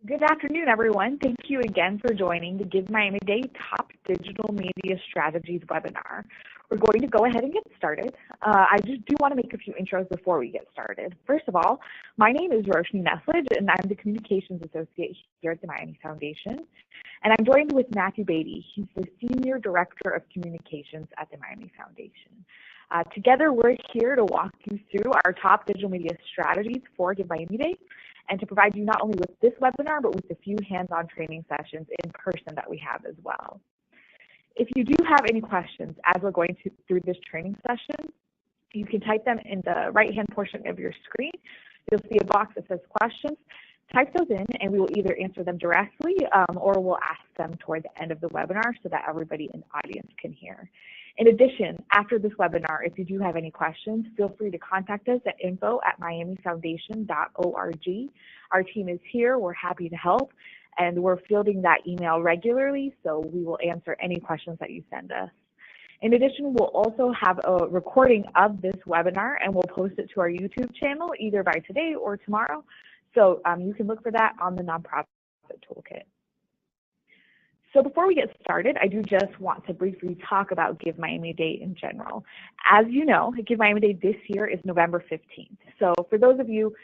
Good afternoon, everyone. Thank you again for joining the Give Miami-Dade Top Digital Media Strategies webinar. We're going to go ahead and get started. I just do want to make a few intros before we get started. First of all, my name is Roshni Neslage, and I'm the Communications Associate here at the Miami Foundation. And I'm joined with Matthew Beatty. He's the Senior Director of Communications at the Miami Foundation. Together, we're here to walk you through our top digital media strategies for Give Miami-Dade, and to provide you not only with this webinar, but with a few hands-on training sessions in person that we have as well. If you do have any questions as we're going through this training session, you can type them in the right-hand portion of your screen. You'll see a box that says questions. Type those in and we will either answer them directly or we'll ask them toward the end of the webinar so that everybody in the audience can hear. In addition, after this webinar, if you do have any questions, feel free to contact us at info@miamifoundation.org. Our team is here, we're happy to help, and we're fielding that email regularly, so we will answer any questions that you send us. In addition, we'll also have a recording of this webinar and we'll post it to our YouTube channel either by today or tomorrow. So you can look for that on the Nonprofit Toolkit. So before we get started, I do just want to briefly talk about Give Miami-Dade in general. As you know, Give Miami-Dade this year is November 15th. So for those of you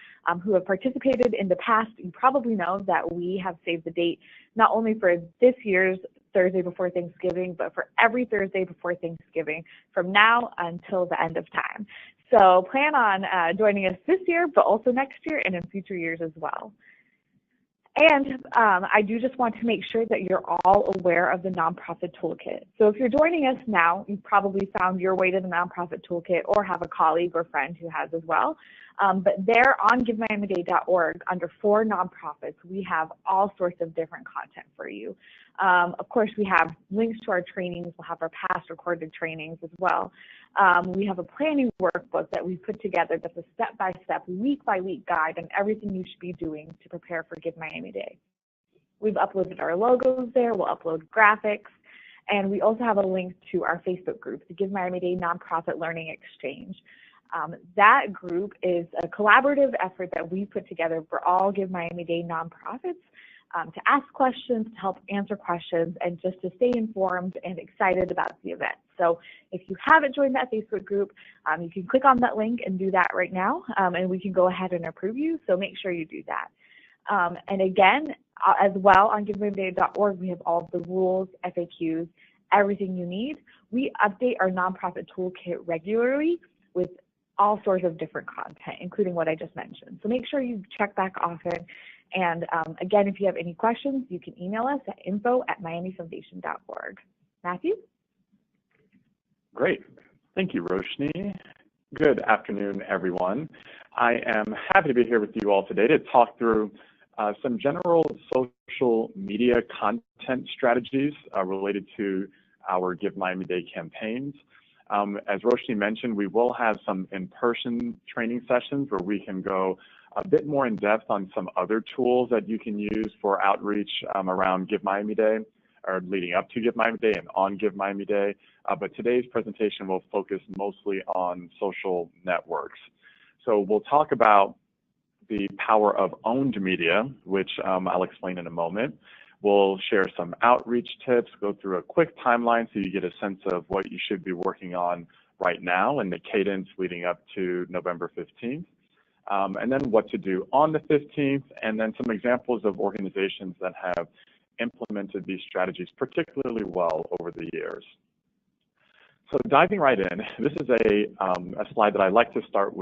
who have participated in the past, you probably know that we have saved the date not only for this year's Thursday before Thanksgiving, but for every Thursday before Thanksgiving from now until the end of time. So plan on joining us this year, but also next year and in future years as well. And I do just want to make sure that you're all aware of the Nonprofit Toolkit. So if you're joining us now, you've probably found your way to the Nonprofit Toolkit or have a colleague or friend who has as well. But there on givemiamidade.org, under For Nonprofits, we have all sorts of different content for you. Of course, we have links to our trainings. We'll have our past recorded trainings as well. We have a planning workbook that we put together that's a step-by-step, week-by-week guide on everything you should be doing to prepare for Give Miami-Dade. We've uploaded our logos there. We'll upload graphics. And we also have a link to our Facebook group, the Give Miami-Dade Nonprofit Learning Exchange. That group is a collaborative effort that we put together for all Give Miami-Dade nonprofits to ask questions, to help answer questions, and just to stay informed and excited about the event. So if you haven't joined that Facebook group, you can click on that link and do that right now, and we can go ahead and approve you, so make sure you do that. And again, as well, on givemiamidade.org, we have all of the rules, FAQs, everything you need. We update our Nonprofit Toolkit regularly with all sorts of different content, including what I just mentioned. So make sure you check back often. And again, if you have any questions, you can email us at info@miamifoundation.org. Matthew? Great. Thank you, Roshni. Good afternoon, everyone. I am happy to be here with you all today to talk through some general social media content strategies related to our Give Miami-Dade campaigns. As Roshni mentioned, we will have some in-person training sessions where we can go a bit more in depth on some other tools that you can use for outreach around Give Miami-Dade, or leading up to Give Miami-Dade and on Give Miami-Dade. But today's presentation will focus mostly on social networks. So we'll talk about the power of owned media, which I'll explain in a moment. We'll share some outreach tips, go through a quick timeline so you get a sense of what you should be working on right now and the cadence leading up to November 15th. And then what to do on the 15th, and then some examples of organizations that have implemented these strategies particularly well over the years. So diving right in, this is a slide that I like to start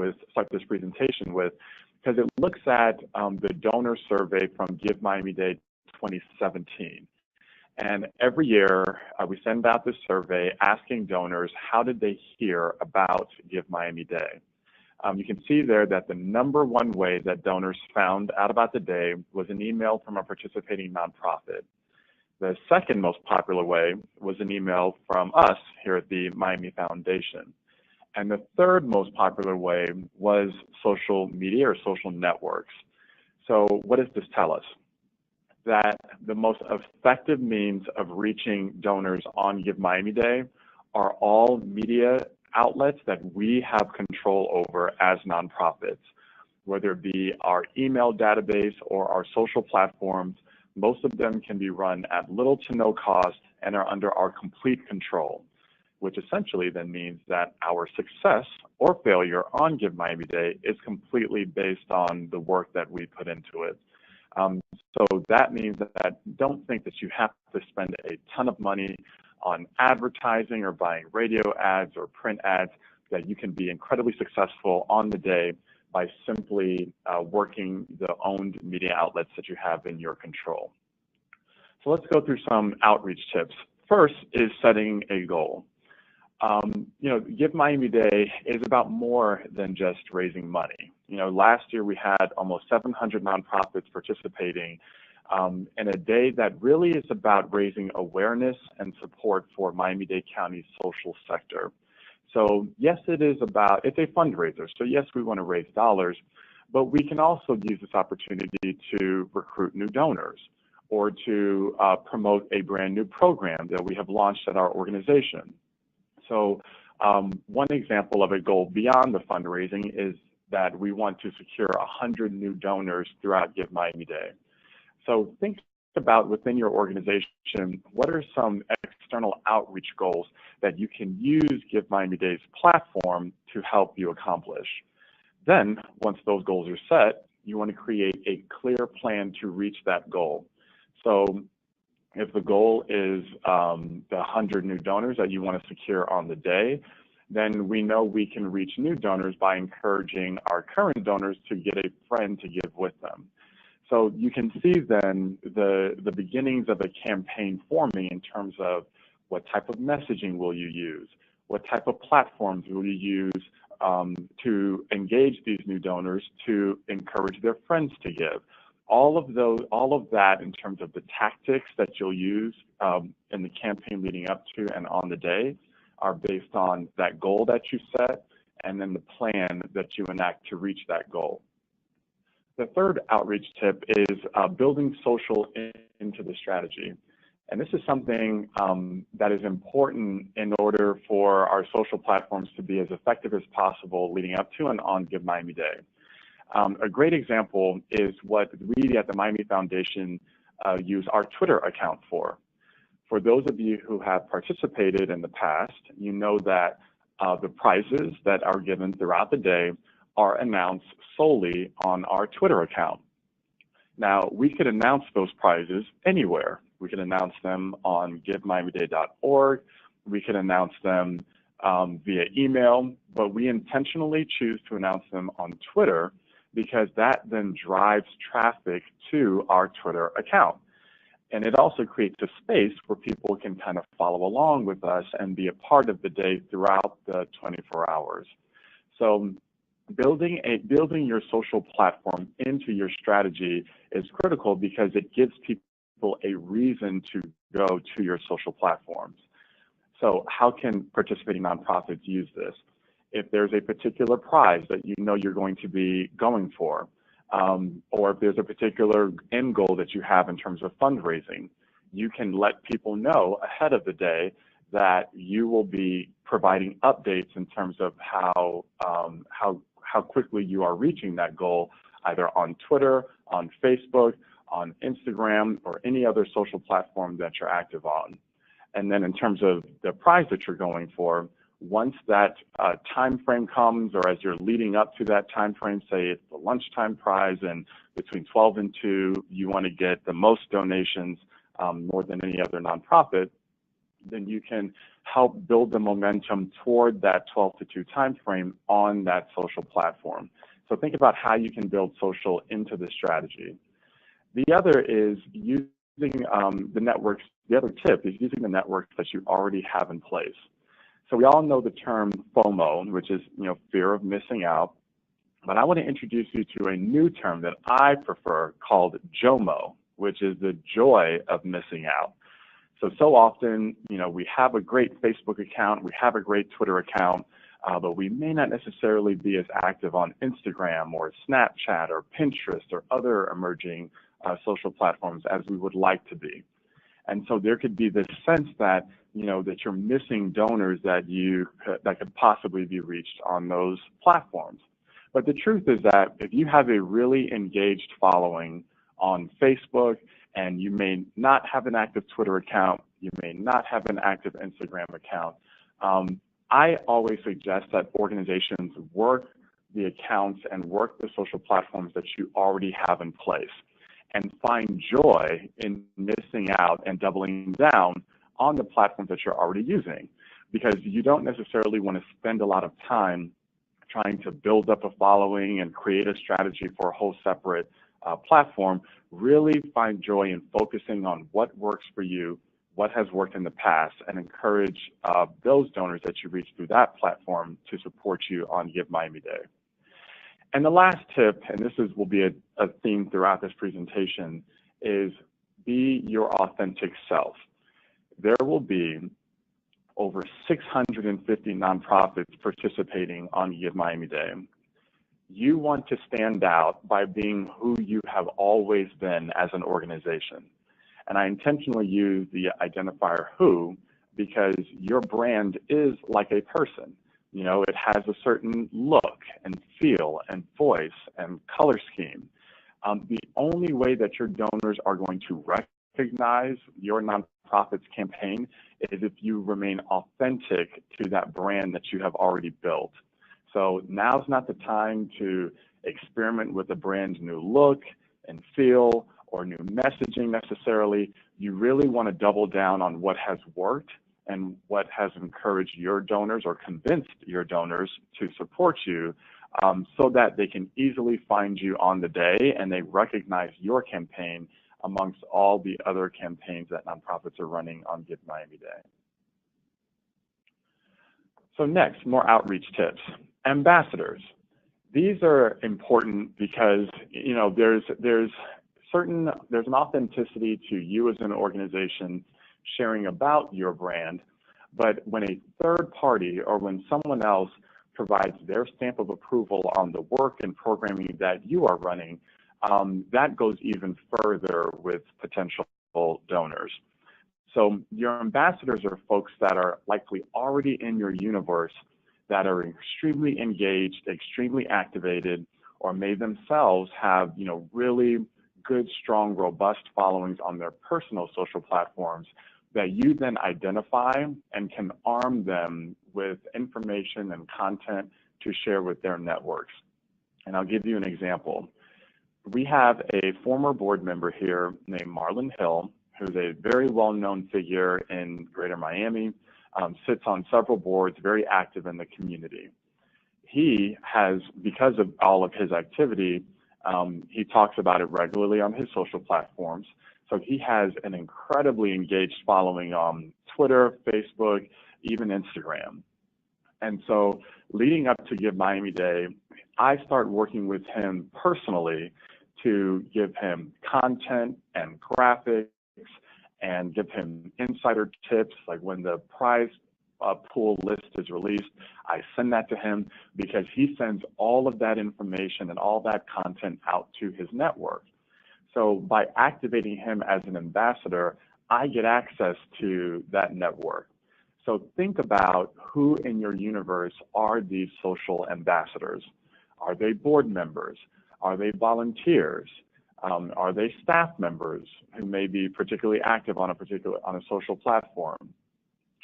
this presentation with, because it looks at the donor survey from Give Miami-Dade 2017. And every year we send out this survey asking donors, how did they hear about Give Miami-Dade? You can see there that the #1 way that donors found out about the day was an email from a participating nonprofit. The second most popular way was an email from us here at the Miami Foundation. And the third most popular way was social media or social networks. So what does this tell us? That the most effective means of reaching donors on Give Miami-Dade are all media outlets that we have control over as nonprofits. whether it be our email database or our social platforms. Most of them can be run at little to no cost and are under our complete control, which essentially then means that our success or failure on Give Miami-Dade is completely based on the work that we put into it. So that means that don't think that you have to spend a ton of money on advertising or buying radio ads or print ads, that you can be incredibly successful on the day by simply working the owned media outlets that you have in your control. So let's go through some outreach tips. First is setting a goal. Give Miami-Dade is about more than just raising money. Last year we had almost 700 nonprofits participating in a day that really is about raising awareness and support for Miami-Dade County's social sector. So yes, it's a fundraiser. So yes, we want to raise dollars, but we can also use this opportunity to recruit new donors or to promote a brand new program that we have launched at our organization. So one example of a goal beyond the fundraising is that we want to secure 100 new donors throughout Give Miami-Dade. So think about within your organization, what are some external outreach goals that you can use Give Miami-Dade's platform to help you accomplish? Then, once those goals are set, you want to create a clear plan to reach that goal. So if the goal is the 100 new donors that you want to secure on the day, then we know we can reach new donors by encouraging our current donors to get a friend to give with them. So you can see then the beginnings of a campaign forming in terms of what type of messaging will you use, what type of platforms will you use to engage these new donors to encourage their friends to give. All of that in terms of the tactics that you'll use in the campaign leading up to and on the day are based on that goal that you set and then the plan that you enact to reach that goal. The third outreach tip is building social into the strategy. And this is something that is important in order for our social platforms to be as effective as possible leading up to and on Give Miami-Dade. A great example is what we at the Miami Foundation use our Twitter account for. For those of you who have participated in the past, you know that the prizes that are given throughout the day are announced solely on our Twitter account. Now, we could announce those prizes anywhere. We could announce them on givemiamidade.org. We could announce them via email, but we intentionally choose to announce them on Twitter because that then drives traffic to our Twitter account. And it also creates a space where people can kind of follow along with us and be a part of the day throughout the 24 hours. So building your social platform into your strategy is critical because it gives people a reason to go to your social platforms. So how can participating nonprofits use this? If there's a particular prize that you know you're going to be going for, or if there's a particular end goal that you have in terms of fundraising, you can let people know ahead of the day that you will be providing updates in terms of how quickly you are reaching that goal, either on Twitter, on Facebook, on Instagram, or any other social platform that you're active on. And then in terms of the prize that you're going for, once that time frame comes, or as you're leading up to that time frame, say it's the lunchtime prize and between 12 and 2, you want to get the most donations more than any other nonprofit, then you can help build the momentum toward that 12 to 2 time frame on that social platform. So think about how you can build social into the strategy. The other is using the networks. The other tip is using the networks that you already have in place. So we all know the term FOMO, which is fear of missing out. But I want to introduce you to a new term that I prefer called JOMO, which is the joy of missing out. So often, we have a great Facebook account, we have a great Twitter account, but we may not necessarily be as active on Instagram or Snapchat or Pinterest or other emerging social platforms as we would like to be. And so there could be this sense that, that you're missing donors that could possibly be reached on those platforms. But the truth is that if you have a really engaged following on Facebook, and you may not have an active Twitter account, you may not have an active Instagram account, I always suggest that organizations work the accounts and work the social platforms that you already have in place and find joy in missing out and doubling down on the platforms that you're already using, because you don't necessarily want to spend a lot of time trying to build up a following and create a strategy for a whole separate platform. Really find joy in focusing on what works for you, what has worked in the past, and encourage those donors that you reach through that platform to support you on Give Miami-Dade. And the last tip, and this will be a theme throughout this presentation, is be your authentic self. There will be over 650 nonprofits participating on Give Miami-Dade. You want to stand out by being who you have always been as an organization. And I intentionally use the identifier who because your brand is like a person. You know, it has a certain look and feel and voice and color scheme. The only way that your donors are going to recognize your nonprofit's campaign is if you remain authentic to that brand that you have already built. So now's not the time to experiment with a brand new look and feel or new messaging necessarily. You really want to double down on what has worked and what has encouraged your donors or convinced your donors to support you, so that they can easily find you on the day and they recognize your campaign amongst all the other campaigns that nonprofits are running on Give Miami-Dade. So next, more outreach tips. Ambassadors. These are important because, you know, there's an authenticity to you as an organization sharing about your brand, but when a third party or when someone else provides their stamp of approval on the work and programming that you are running, that goes even further with potential donors. So your ambassadors are folks that are likely already in your universe that are extremely engaged, extremely activated, or may themselves have, you know, really good, strong, robust followings on their personal social platforms that you then identify and can arm them with information and content to share with their networks. And I'll give you an example. We have a former board member here named Marlon Hill, who's a very well-known figure in Greater Miami, sits on several boards, very active in the community. He has, because of all of his activity, he talks about it regularly on his social platforms. So he has an incredibly engaged following on Twitter, Facebook, even Instagram. And so leading up to Give Miami-Dade, I start working with him personally to give him content and graphics and give him insider tips. Like when the prize pool list is released, I send that to him because he sends all of that information and all that content out to his network. So by activating him as an ambassador, I get access to that network. So think about who in your universe are these social ambassadors. Are they board members? Are they volunteers? Are they staff members who may be particularly active on a social platform?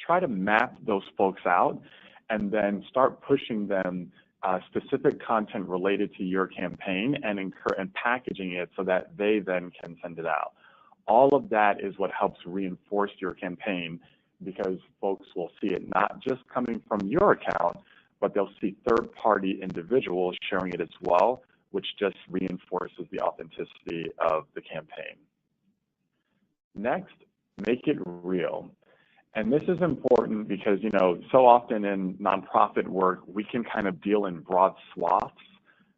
Try to map those folks out and then start pushing them specific content related to your campaign and packaging it so that they then can send it out. All of that is what helps reinforce your campaign because folks will see it not just coming from your account, but they'll see third-party individuals sharing it as well, which just reinforces the authenticity of the campaign. Next, make it real. And this is important because, you know, so often in nonprofit work, we can kind of deal in broad swaths,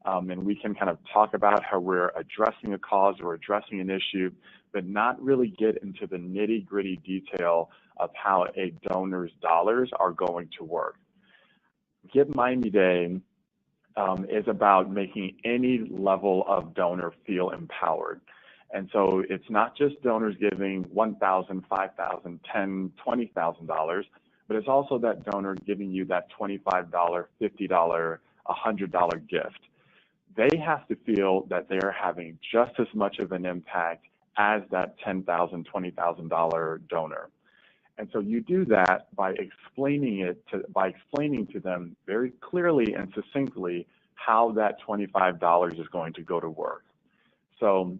and we can kind of talk about how we're addressing a cause or addressing an issue, but not really get into the nitty-gritty detail of how a donor's dollars are going to work. Give Miami-Dade is about making any level of donor feel empowered. And so it's not just donors giving $1,000, $5,000, $10,000, $20,000, but it's also that donor giving you that $25, $50, $100 gift. they have to feel that they're having just as much of an impact as that $10,000, $20,000 donor. And so you do that by explaining to them very clearly and succinctly how that $25 is going to go to work. So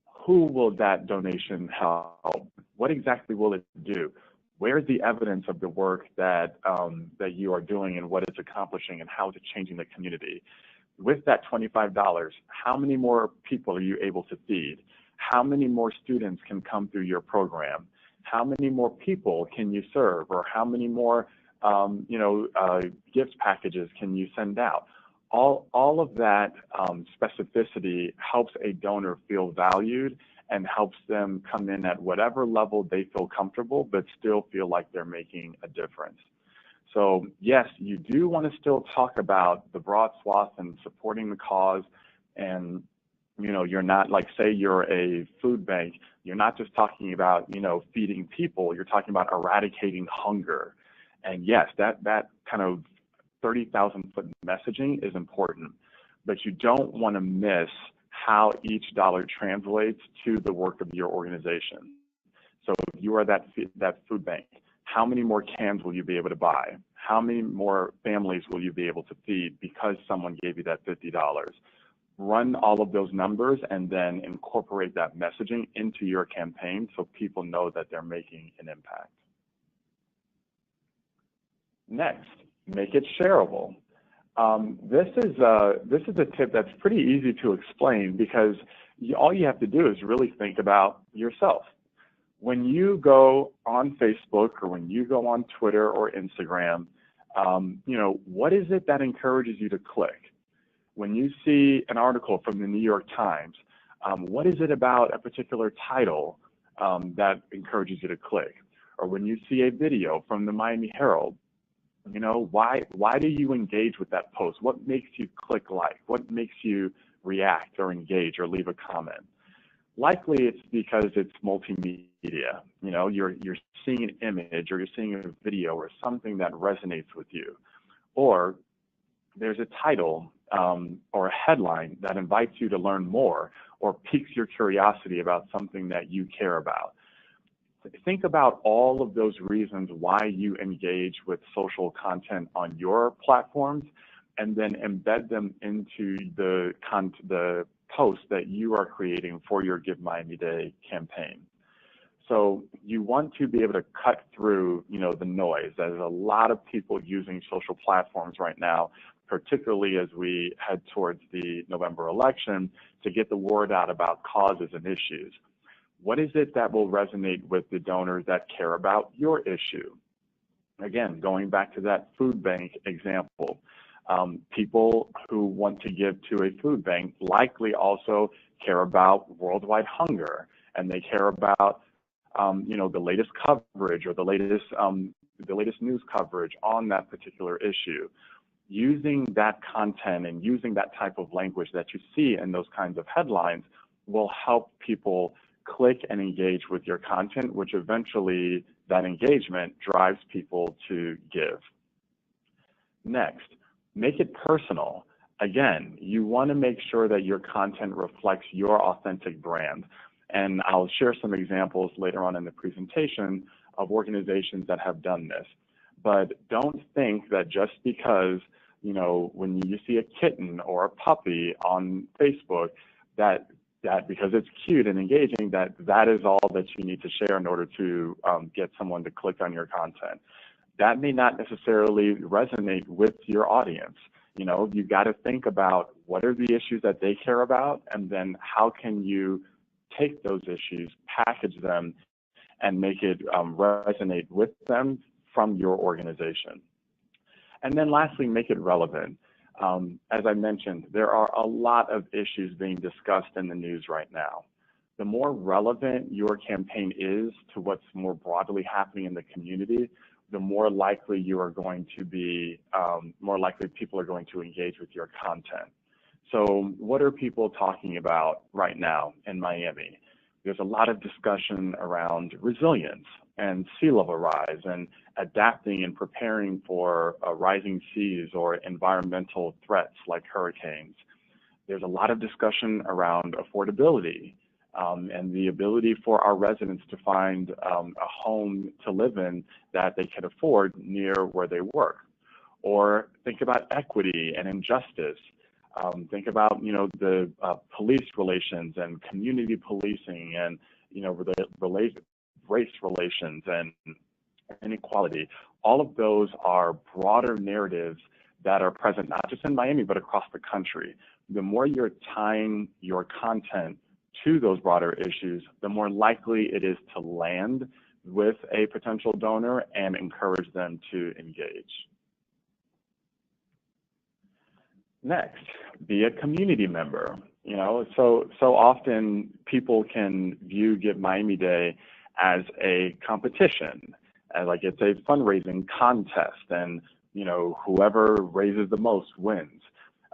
who will that donation help? What exactly will it do? Where's the evidence of the work that you are doing and what it's accomplishing and how it's changing the community? With that $25, how many more people are you able to feed? How many more students can come through your program? How many more people can you serve? Or how many more gift packages can you send out? All of that specificity helps a donor feel valued and helps them come in at whatever level they feel comfortable, but still feel like they're making a difference. So yes, you do want to still talk about the broad swath and supporting the cause. And, you're not like, say you're a food bank, you're not just talking about, feeding people, you're talking about eradicating hunger. And yes, that kind of 30,000-foot messaging is important, but you don't want to miss how each dollar translates to the work of your organization. So if you are that food bank, how many more cans will you be able to buy? How many more families will you be able to feed because someone gave you that $50? Run all of those numbers and then incorporate that messaging into your campaign so people know that they're making an impact. Next, make it shareable. This is a tip that's pretty easy to explain because all you have to do is really think about yourself. When you go on Facebook or when you go on Twitter or Instagram, what is it that encourages you to click? When you see an article from the New York Times, what is it about a particular title that encourages you to click? Or when you see a video from the Miami Herald, why do you engage with that post? What makes you click like? What makes you react or engage or leave a comment? Likely it's because it's multimedia. You're seeing an image or you're seeing a video or something that resonates with you. Or there's a title or a headline that invites you to learn more or piques your curiosity about something that you care about. Think about all of those reasons why you engage with social content on your platforms and then embed them into the posts that you are creating for your Give Miami-Dade campaign. So you want to be able to cut through, the noise. There's a lot of people using social platforms right now, particularly as we head towards the November election, to get the word out about causes and issues. What is it that will resonate with the donors that care about your issue? Again, going back to that food bank example, people who want to give to a food bank likely also care about worldwide hunger, and they care about the latest coverage or the latest news coverage on that particular issue. Using that content and using that type of language that you see in those kinds of headlines will help people click and engage with your content, which eventually that engagement drives people to give. Next, make it personal. Again, you want to make sure that your content reflects your authentic brand. And I'll share some examples later on in the presentation of organizations that have done this. But don't think that just because, when you see a kitten or a puppy on Facebook, that because it's cute and engaging, that is all that you need to share in order to get someone to click on your content. That may not necessarily resonate with your audience. You've got to think about what are the issues that they care about, and then how can you take those issues, package them, and make it resonate with them from your organization. And then lastly, make it relevant. As I mentioned, there are a lot of issues being discussed in the news right now. The more relevant your campaign is to what's more broadly happening in the community, the more likely you are going to be, more likely people are going to engage with your content. So what are people talking about right now in Miami? There's a lot of discussion around resilience and sea level rise and adapting and preparing for rising seas or environmental threats like hurricanes. There's a lot of discussion around affordability and the ability for our residents to find a home to live in that they can afford near where they work. Or think about equity and injustice. Think about, the police relations and community policing and, race relations and inequality. All of those are broader narratives that are present not just in Miami, but across the country. The more you're tying your content to those broader issues, the more likely it is to land with a potential donor and encourage them to engage. Next, be a community member. So often people can view Give Miami-Dade as a competition, as like it's a fundraising contest, and whoever raises the most wins.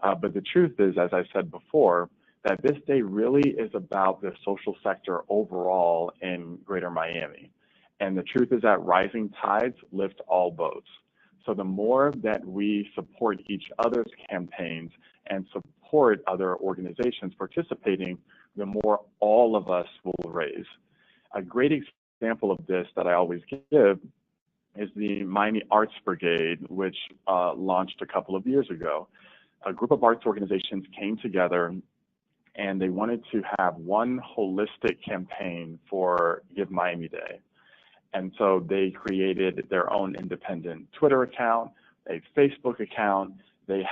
But the truth is, as I said before, that this day really is about the social sector overall in Greater Miami. And the truth is that rising tides lift all boats. So the more that we support each other's campaigns and support other organizations participating, the more all of us will raise. A great example of this that I always give is the Miami Arts Brigade, which launched a couple of years ago. A group of arts organizations came together and they wanted to have one holistic campaign for Give Miami-Dade. And so they created their own independent Twitter account, a Facebook account. They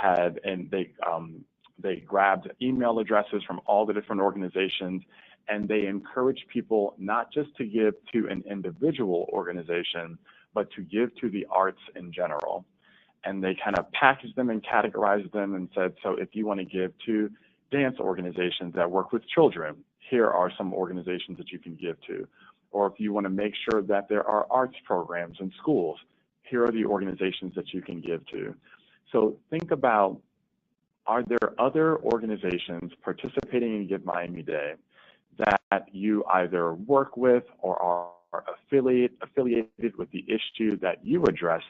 grabbed email addresses from all the different organizations, and they encouraged people not just to give to an individual organization, but to give to the arts in general. And they kind of packaged them and categorized them and said, so if you want to give to dance organizations that work with children, here are some organizations that you can give to. Or if you want to make sure that there are arts programs in schools, here are the organizations that you can give to. So think about, are there other organizations participating in Give Miami-Dade that you either work with or are affiliated with the issue that you address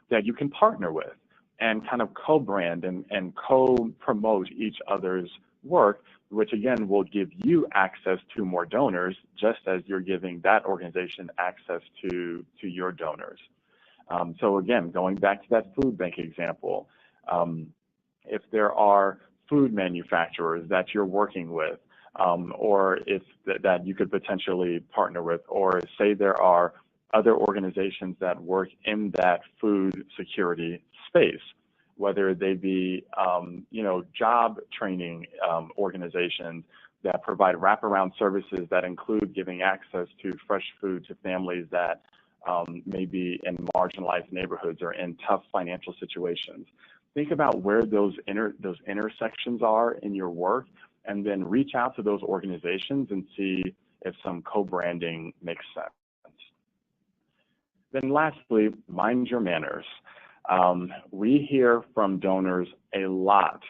that you can partner with and kind of co-brand and co-promote each other's work, which again will give you access to more donors, just as you're giving that organization access to your donors. So again, going back to that food bank example, if there are food manufacturers that you're working with, or if that you could potentially partner with, or say there are other organizations that work in that food security space, whether they be, job training organizations that provide wraparound services that include giving access to fresh food to families that may be in marginalized neighborhoods or in tough financial situations. Think about where those intersections are in your work, and then reach out to those organizations and see if some co-branding makes sense. Then lastly, mind your manners. We hear from donors a lot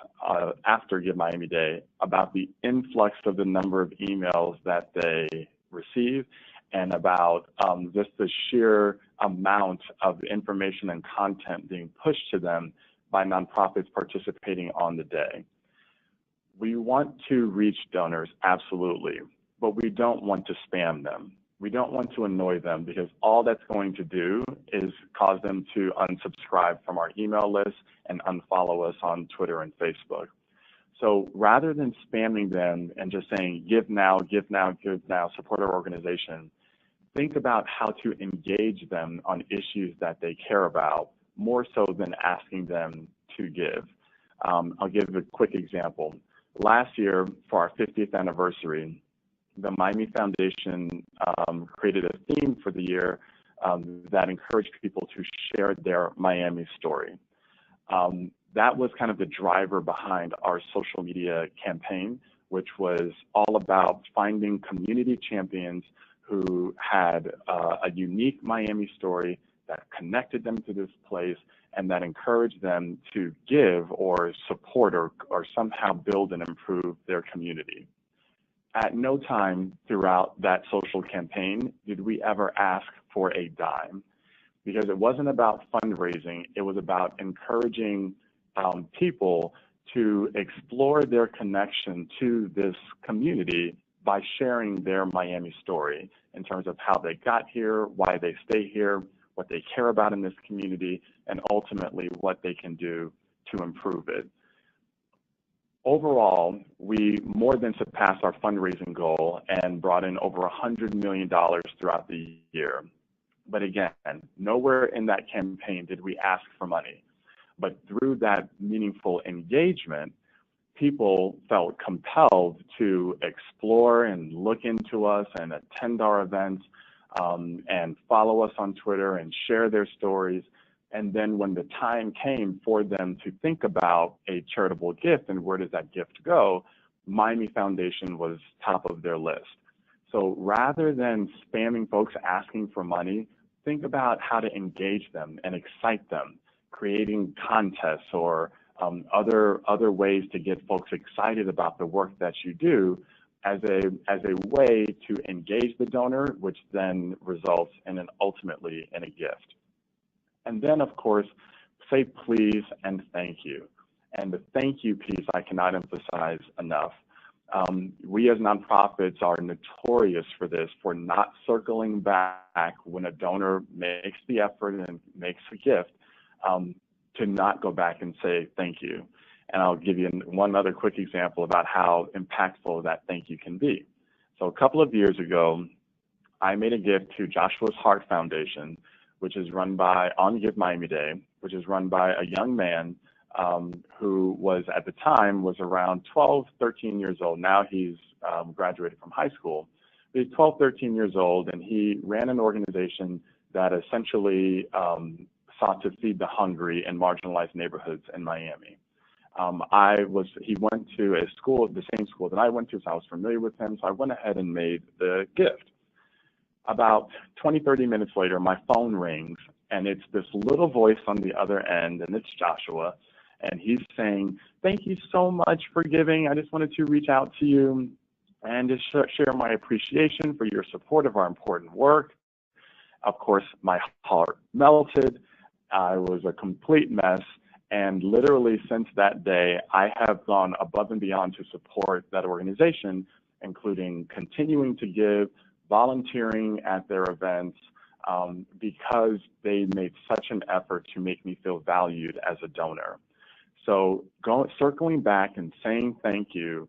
after Give Miami-Dade about the influx of the number of emails that they receive and about just the sheer amount of information and content being pushed to them by nonprofits participating on the day. We want to reach donors, absolutely, but we don't want to spam them. We don't want to annoy them, because all that's going to do is cause them to unsubscribe from our email list and unfollow us on Twitter and Facebook. So rather than spamming them and just saying, give now, give now, give now, support our organization, think about how to engage them on issues that they care about, more so than asking them to give. I'll give a quick example. Last year, for our 50th anniversary, the Miami Foundation created a theme for the year that encouraged people to share their Miami story. That was kind of the driver behind our social media campaign, which was all about finding community champions who had a unique Miami story that connected them to this place and that encouraged them to give or support or somehow build and improve their community. At no time throughout that social campaign did we ever ask for a dime, because it wasn't about fundraising. It was about encouraging people to explore their connection to this community by sharing their Miami story in terms of how they got here, why they stay here, what they care about in this community, and ultimately what they can do to improve it. Overall, we more than surpassed our fundraising goal and brought in over $100 million throughout the year. But again, nowhere in that campaign did we ask for money. But through that meaningful engagement, people felt compelled to explore and look into us and attend our events and follow us on Twitter and share their stories. And then when the time came for them to think about a charitable gift and where does that gift go, Miami Foundation was top of their list. So rather than spamming folks asking for money, think about how to engage them and excite them, creating contests or other ways to get folks excited about the work that you do as a way to engage the donor, which then results in ultimately in a gift. And then, of course, say please and thank you. And the thank you piece I cannot emphasize enough. We as nonprofits are notorious for this, for not circling back when a donor makes the effort and makes a gift, to not go back and say thank you. And I'll give you one other quick example about how impactful that thank you can be. So a couple of years ago, I made a gift to Joshua's Heart Foundation, which is run by Miami-Dade, which is run by a young man who was at the time was around 12, 13 years old. Now he's graduated from high school. He's 12, 13 years old, and he ran an organization that essentially sought to feed the hungry in marginalized neighborhoods in Miami. He went to a school, the same school that I went to, so I was familiar with him, so I went ahead and made the gift. About 20, 30 minutes later, my phone rings, and it's this little voice on the other end, and it's Joshua, and he's saying, thank you so much for giving. I just wanted to reach out to you and just share my appreciation for your support of our important work. Of course, my heart melted. I was a complete mess, and literally since that day, I have gone above and beyond to support that organization, including continuing to give, volunteering at their events, because they made such an effort to make me feel valued as a donor. So circling back and saying thank you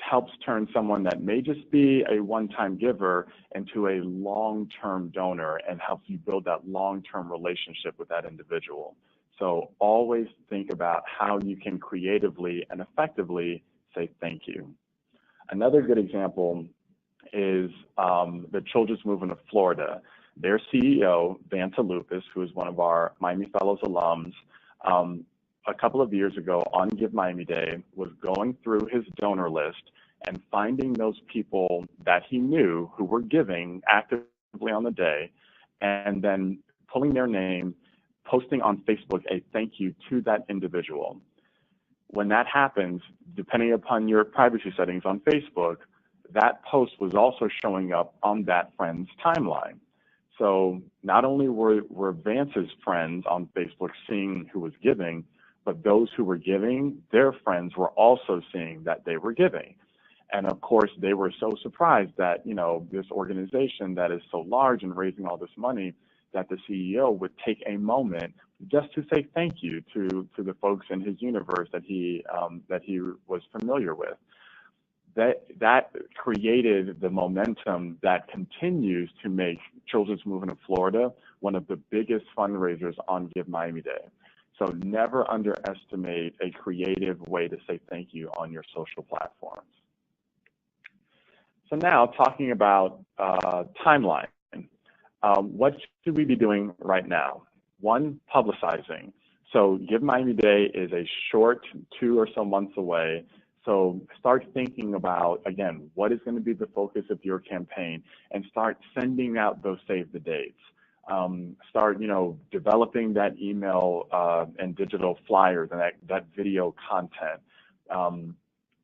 helps turn someone that may just be a one-time giver into a long-term donor and helps you build that long-term relationship with that individual. So always think about how you can creatively and effectively say thank you. Another good example is the Children's Movement of Florida. Their CEO, Vanta Lupus, who is one of our Miami Fellows alums, a couple of years ago on Give Miami-Dade was going through his donor list and finding those people that he knew who were giving actively on the day, and then pulling their name, posting on Facebook a thank you to that individual. When that happens, depending upon your privacy settings on Facebook, that post was also showing up on that friend's timeline. So not only were Vance's friends on Facebook seeing who was giving, but those who were giving, their friends were also seeing that they were giving. And of course, they were so surprised that, this organization that is so large and raising all this money, that the CEO would take a moment just to say thank you to the folks in his universe that he was familiar with. That created the momentum that continues to make Children's Movement of Florida one of the biggest fundraisers on Give Miami-Dade. So never underestimate a creative way to say thank you on your social platforms. So now talking about timeline. What should we be doing right now? One, publicizing. So Give Miami-Dade is a short 2 or so months away. So start thinking about, again, what is going to be the focus of your campaign, and start sending out those save the dates. Start, developing that email and digital flyers and that video content.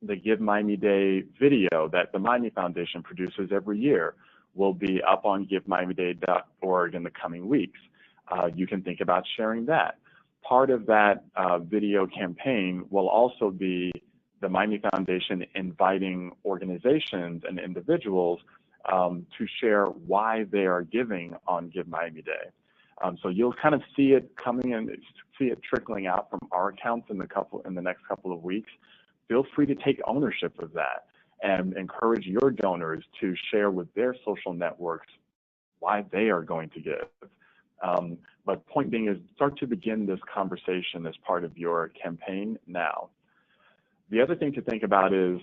The Give Miami-Dade video that the Miami Foundation produces every year will be up on givemiamidade.org in the coming weeks. You can think about sharing that. part of that video campaign will also be the Miami Foundation inviting organizations and individuals to share why they are giving on Give Miami Day. So you'll kind of see it coming in, see it trickling out from our accounts in the next couple of weeks. Feel free to take ownership of that and encourage your donors to share with their social networks why they are going to give. But point being is start to begin this conversation as part of your campaign now. The other thing to think about is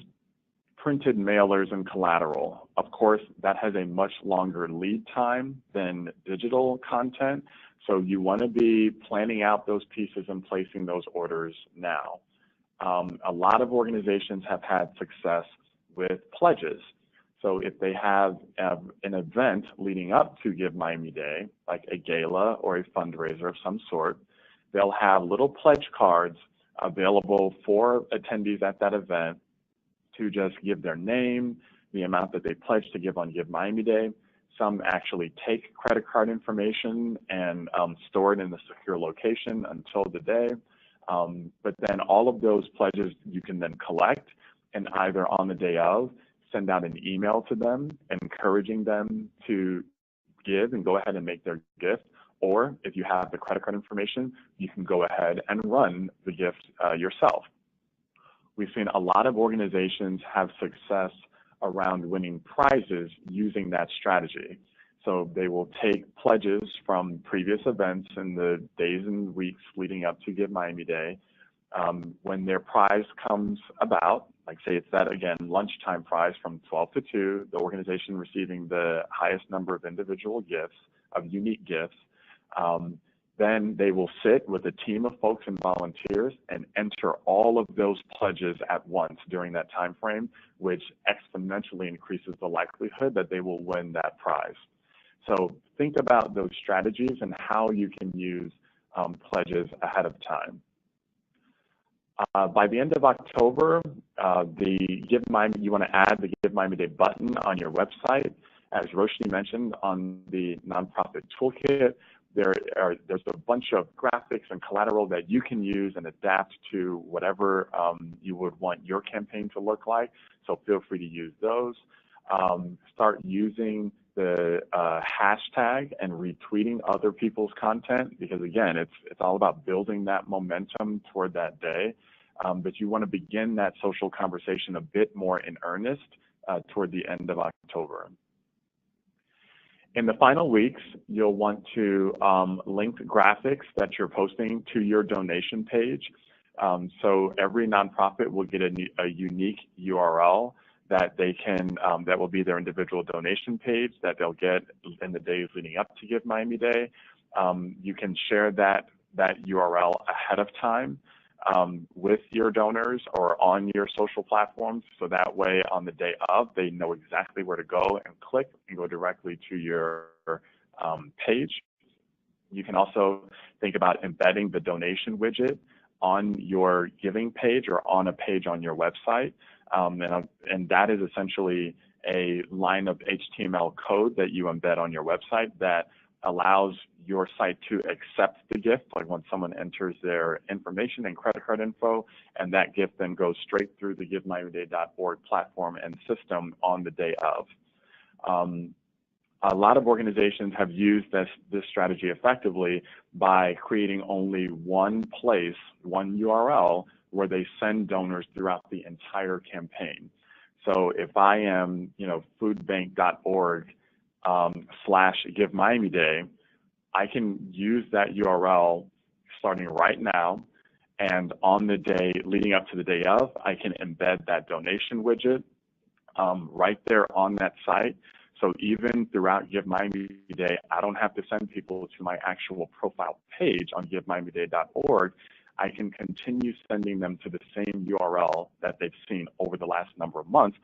printed mailers and collateral. Of course, that has a much longer lead time than digital content, so you want to be planning out those pieces and placing those orders now. A lot of organizations have had success with pledges. So if they have an event leading up to Give Miami Day, like a gala or a fundraiser of some sort, they'll have little pledge cards available for attendees at that event to just give their name, the amount that they pledge to give on Give Miami Day. Some actually take credit card information and store it in a secure location until the day. But then all of those pledges you can then collect and either on the day of, send out an email to them encouraging them to give and go ahead and make their gift. Or if you have the credit card information, you can go ahead and run the gift yourself. We've seen a lot of organizations have success around winning prizes using that strategy. So they will take pledges from previous events in the days and weeks leading up to Give Miami Day. When their prize comes about, like say it's that, again, lunchtime prize from 12 to 2, the organization receiving the highest number of individual gifts, of unique gifts, then they will sit with a team of folks and volunteers and enter all of those pledges at once during that time frame, which exponentially increases the likelihood that they will win that prize. So think about those strategies and how you can use pledges ahead of time. By the end of October, you want to add the Give Miami Day button on your website. As Roshni mentioned, on the nonprofit toolkit, there's a bunch of graphics and collateral that you can use and adapt to whatever you would want your campaign to look like. So feel free to use those. Start using the hashtag and retweeting other people's content, because again, it's all about building that momentum toward that day. But you want to begin that social conversation a bit more in earnest toward the end of October. In the final weeks, you'll want to link graphics that you're posting to your donation page. So every nonprofit will get a unique URL that they can, that will be their individual donation page that they'll get in the days leading up to Give Miami Day. You can share that URL ahead of time with your donors or on your social platforms, so that way on the day of, they know exactly where to go and click and go directly to your page. You can also think about embedding the donation widget on your giving page or on a page on your website. And that is essentially a line of HTML code that you embed on your website that allows your site to accept the gift, like when someone enters their information and credit card info, and that gift then goes straight through the GiveMiamiDade.org platform and system on the day of. A lot of organizations have used this strategy effectively by creating only one place, one URL, where they send donors throughout the entire campaign. So if I am, foodbank.org /Give Miami Day, I can use that URL starting right now, and on the day leading up to the day of, I can embed that donation widget right there on that site. So even throughout Give Miami Day, I don't have to send people to my actual profile page on GiveMiamiDade.org. I can continue sending them to the same URL that they've seen over the last number of months,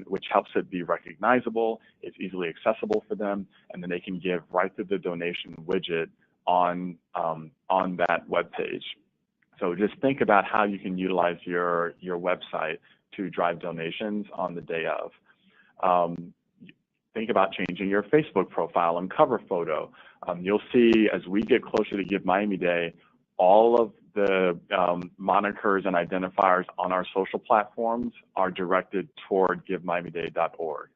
which helps it be recognizable, it's easily accessible for them, and then they can give right through the donation widget on that web page. So just think about how you can utilize your website to drive donations on the day of. Think about changing your Facebook profile and cover photo. You'll see as we get closer to Give Miami Day, all of the monikers and identifiers on our social platforms are directed toward givemiamidade.org.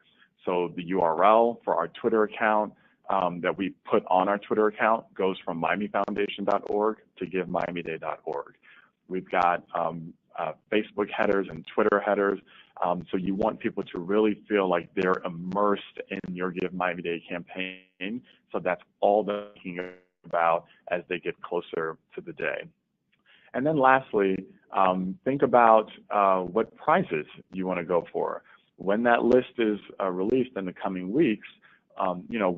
So the URL for our Twitter account that we put on our Twitter account goes from miamifoundation.org to givemiamidade.org. We've got Facebook headers and Twitter headers. So you want people to really feel like they're immersed in your Give Miami-Dade campaign. So that's all they're thinking about as they get closer to the day. And then lastly, think about what prizes you want to go for. When that list is released in the coming weeks,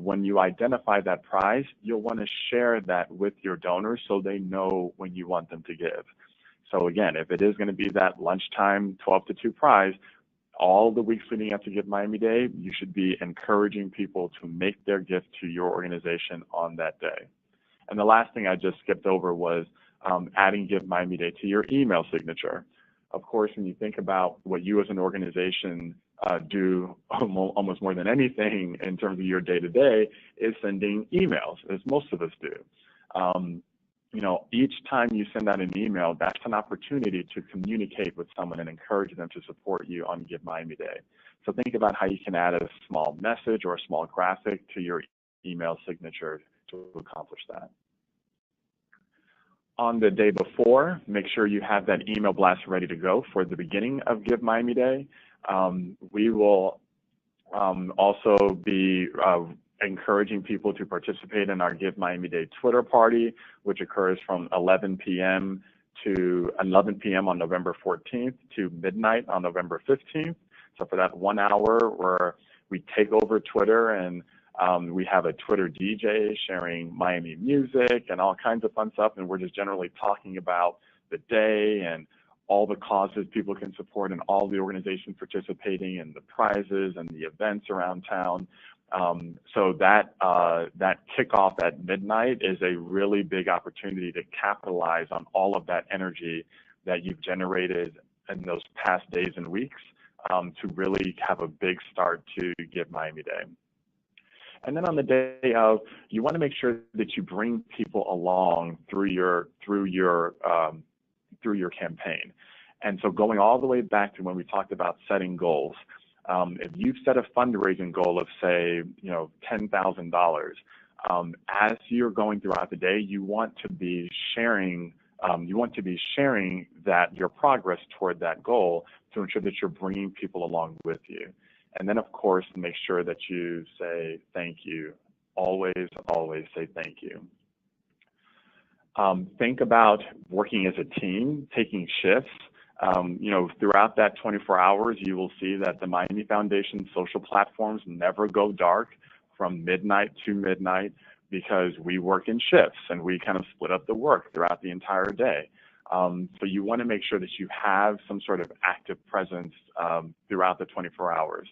when you identify that prize, you'll want to share that with your donors so they know when you want them to give. So again, if it is going to be that lunchtime 12 to 2 prize, all the weeks leading up to Give Miami-Dade, you should be encouraging people to make their gift to your organization on that day. And the last thing I just skipped over was adding Give Miami-Dade to your email signature. Of course, when you think about what you as an organization do almost more than anything in terms of your day-to-day is sending emails, as most of us do. Each time you send out an email, that's an opportunity to communicate with someone and encourage them to support you on Give Miami-Dade. So think about how you can add a small message or a small graphic to your email signature to accomplish that. On the day before, make sure you have that email blast ready to go for the beginning of Give Miami-Dade. We will also be encouraging people to participate in our Give Miami-Dade Twitter party, which occurs from 11 p.m. on November 14th to midnight on November 15th. So for that 1 hour where we take over Twitter and we have a Twitter DJ sharing Miami music and all kinds of fun stuff, and we're just generally talking about the day and all the causes people can support and all the organizations participating and the prizes and the events around town. So that kickoff at midnight is a really big opportunity to capitalize on all of that energy that you've generated in those past days and weeks to really have a big start to Give Miami-Dade. And then on the day of, you want to make sure that you bring people along through your campaign. And so going all the way back to when we talked about setting goals, if you've set a fundraising goal of, say, $10,000, as you're going throughout the day, you want to be sharing that your progress toward that goal to ensure that you're bringing people along with you. And then, of course, make sure that you say thank you. Always, always say thank you. Think about working as a team, taking shifts. Throughout that 24 hours, you will see that the Miami Foundation social platforms never go dark from midnight to midnight because we work in shifts and we kind of split up the work throughout the entire day. So you want to make sure that you have some sort of active presence throughout the 24 hours.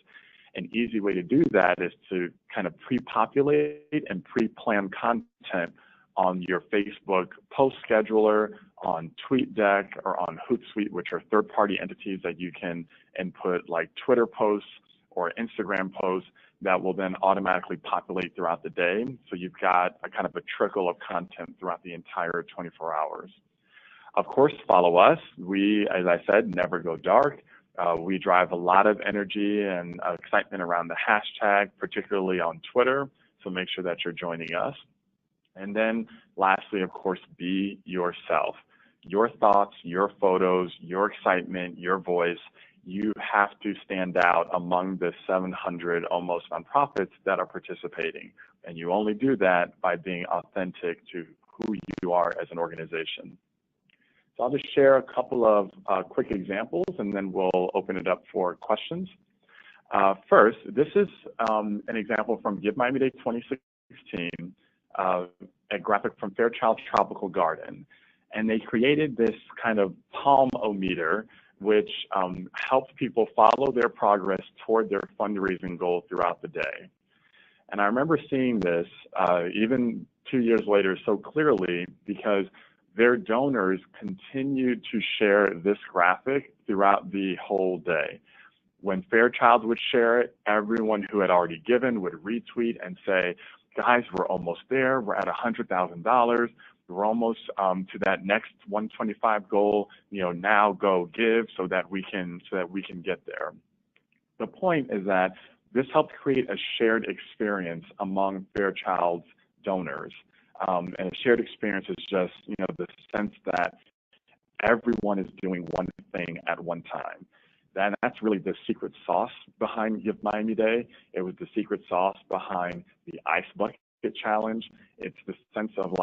An easy way to do that is to kind of pre-populate and pre-plan content on your Facebook post scheduler, on TweetDeck, or on Hootsuite, which are third-party entities that you can input like Twitter posts or Instagram posts that will then automatically populate throughout the day. So you've got a kind of a trickle of content throughout the entire 24 hours. Of course, follow us. We, as I said, never go dark. We drive a lot of energy and excitement around the hashtag, particularly on Twitter. So make sure that you're joining us. And then lastly, of course, be yourself. Your thoughts, your photos, your excitement, your voice, you have to stand out among the 700 almost nonprofits that are participating. And you only do that by being authentic to who you are as an organization. So I'll just share a couple of quick examples and then we'll open it up for questions. First, this is an example from Give Miami-Dade 2016. A graphic from Fairchild Tropical Garden. And they created this kind of palm-o-meter, which helps people follow their progress toward their fundraising goal throughout the day. And I remember seeing this even 2 years later so clearly because their donors continued to share this graphic throughout the whole day. When Fairchild would share it, everyone who had already given would retweet and say, guys, we're almost there. We're at $100,000. we're almost to that next 125 goal. Now go give so that we can get there. The point is that this helped create a shared experience among Fairchild's donors. And a shared experience is just, the sense that everyone is doing one thing at one time. That's really the secret sauce behind Give Miami-Dade. It was the secret sauce behind the Ice Bucket Challenge. It's the sense of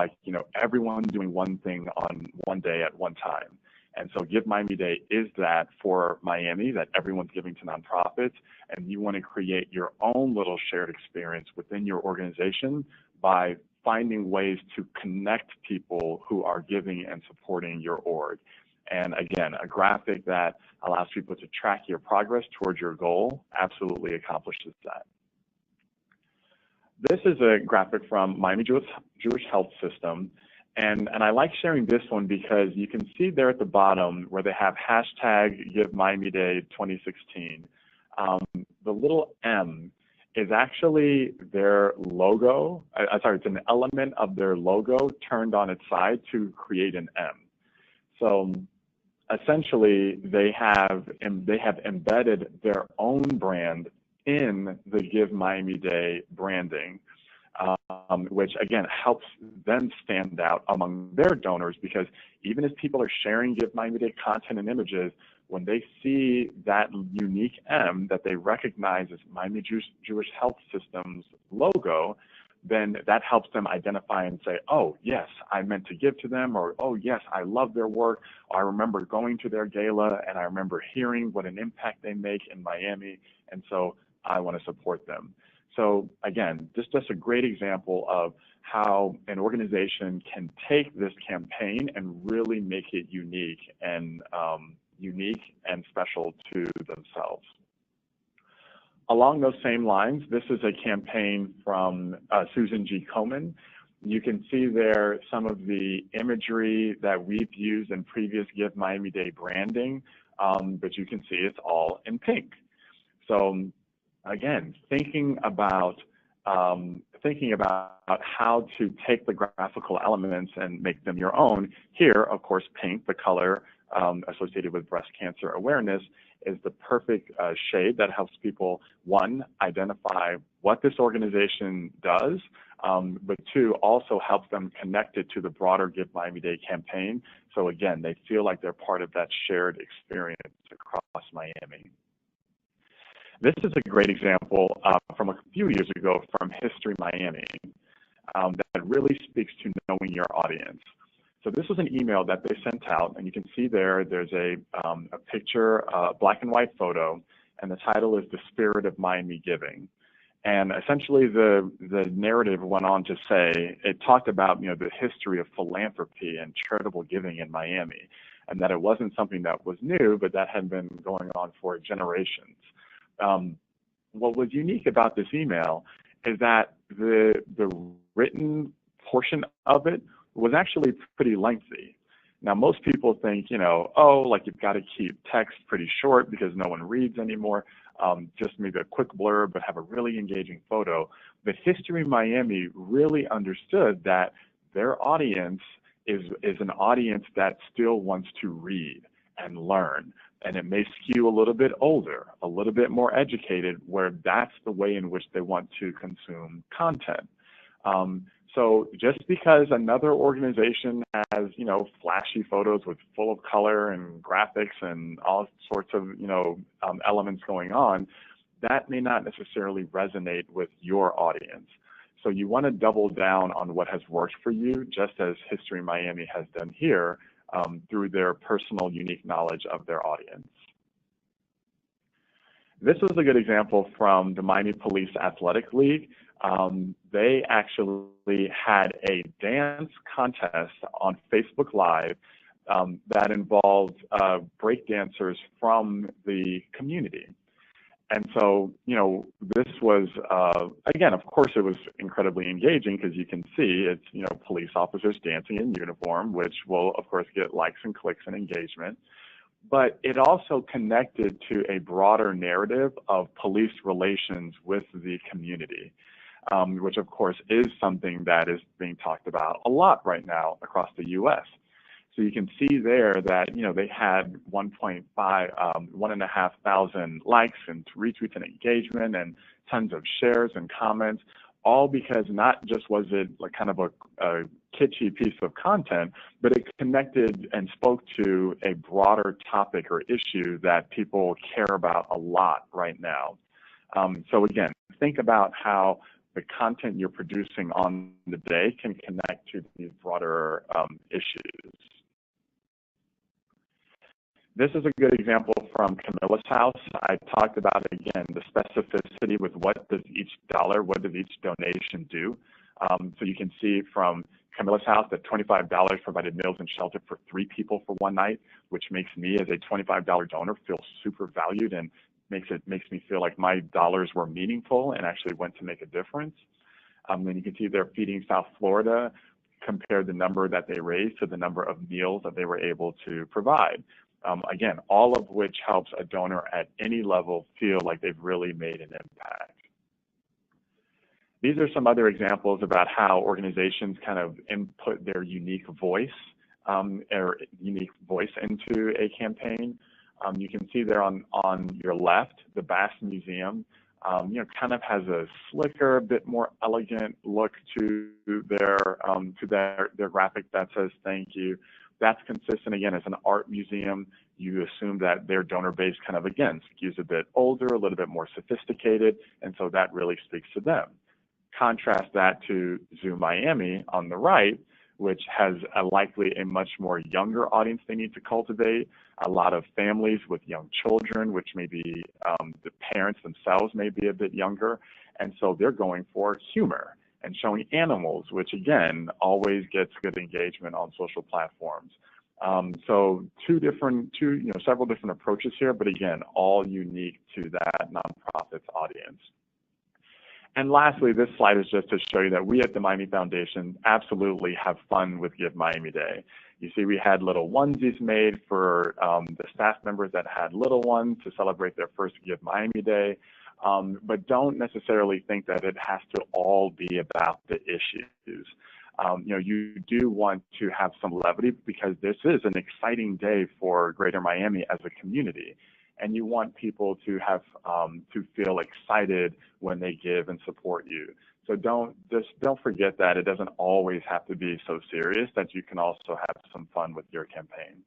everyone doing one thing on one day at one time. And so Give Miami-Dade is that for Miami, that everyone's giving to nonprofits, and you want to create your own little shared experience within your organization by finding ways to connect people who are giving and supporting your org. And again, a graphic that allows people to track your progress towards your goal absolutely accomplishes that. This is a graphic from Miami Jewish Health System. And I like sharing this one because you can see there at the bottom where they have hashtag Give Miami-Dade 2016. The little M is actually their logo. It's an element of their logo turned on its side to create an M. So essentially, they have embedded their own brand in the Give Miami-Dade branding, which again helps them stand out among their donors, because even as people are sharing Give Miami-Dade content and images, when they see that unique M that they recognize as Miami Jewish Health System's logo, then that helps them identify and say, oh, yes, I meant to give to them, or, oh, yes, I love their work. I remember going to their gala, and I remember hearing what an impact they make in Miami, and so I want to support them. So again, this is just a great example of how an organization can take this campaign and really make it unique and special to themselves. Along those same lines, this is a campaign from Susan G. Komen. You can see there some of the imagery that we've used in previous Give Miami-Dade branding, but you can see it's all in pink. So again, thinking about how to take the graphical elements and make them your own. Here, of course, pink, the color associated with breast cancer awareness, is the perfect shade that helps people, one, identify what this organization does, but two, also helps them connect it to the broader Give Miami-Dade campaign. So again, they feel like they're part of that shared experience across Miami. This is a great example from a few years ago from History Miami that really speaks to knowing your audience. So this was an email that they sent out, and you can see there's a picture, a black and white photo, and the title is The Spirit of Miami Giving. And essentially the narrative went on to say, it talked about the history of philanthropy and charitable giving in Miami, and that it wasn't something that was new, but that had been going on for generations. What was unique about this email is that the written portion of it was actually pretty lengthy. Now, most people think, you've got to keep text pretty short because no one reads anymore. Just maybe a quick blurb, but have a really engaging photo. But History Miami really understood that their audience is an audience that still wants to read and learn. And it may skew a little bit older, a little bit more educated, where that's the way in which they want to consume content. So just because another organization has, flashy photos with full of color and graphics and all sorts of, elements going on, that may not necessarily resonate with your audience. So you want to double down on what has worked for you, just as History Miami has done here, through their personal, unique knowledge of their audience. This was a good example from the Miami Police Athletic League. They actually had a dance contest on Facebook Live that involved break dancers from the community. And so, this was, again, of course, it was incredibly engaging because you can see it's, police officers dancing in uniform, which will, of course, get likes and clicks and engagement. But it also connected to a broader narrative of police relations with the community. which of course is something that is being talked about a lot right now across the U.S. So you can see there that, you know, they had 1.5 thousand likes and retweets and engagement and tons of shares and comments, all because not just was it like kind of a kitschy piece of content, but it connected and spoke to a broader topic or issue that people care about a lot right now. So again, think about how the content you're producing on the day can connect to these broader issues. This is a good example from Camilla's house. I talked about, again, the specificity with what does each donation do. So you can see from Camilla's house that $25 provided meals and shelter for 3 people for one night, which makes me as a $25 donor feel super valued and makes me feel like my dollars were meaningful and actually went to make a difference. Then you can see they're feeding South Florida, compared the number that they raised to the number of meals that they were able to provide. Again, all of which helps a donor at any level feel like they've really made an impact. These are some other examples about how organizations kind of input their unique voice into a campaign. You can see there on your left, the Bass Museum, you know, kind of has a slicker, bit more elegant look to their graphic that says thank you. That's consistent, again, as an art museum. You assume that their donor base kind of, again, skews a bit older, a little bit more sophisticated, and so that really speaks to them. Contrast that to Zoo Miami on the right, which has likely a much more younger audience they need to cultivate, a lot of families with young children, which maybe the parents themselves may be a bit younger, and so they're going for humor and showing animals, which again always gets good engagement on social platforms. So several different approaches here, but again, all unique to that nonprofit's audience. And lastly, this slide is just to show you that we at the Miami Foundation absolutely have fun with Give Miami-Dade. You see we had little onesies made for the staff members that had little ones to celebrate their first Give Miami-Day. But don't necessarily think that it has to all be about the issues. You do want to have some levity because this is an exciting day for Greater Miami as a community. And you want people to have to feel excited when they give and support you. So don't forget that it doesn't always have to be so serious, that you can also have some fun with your campaign.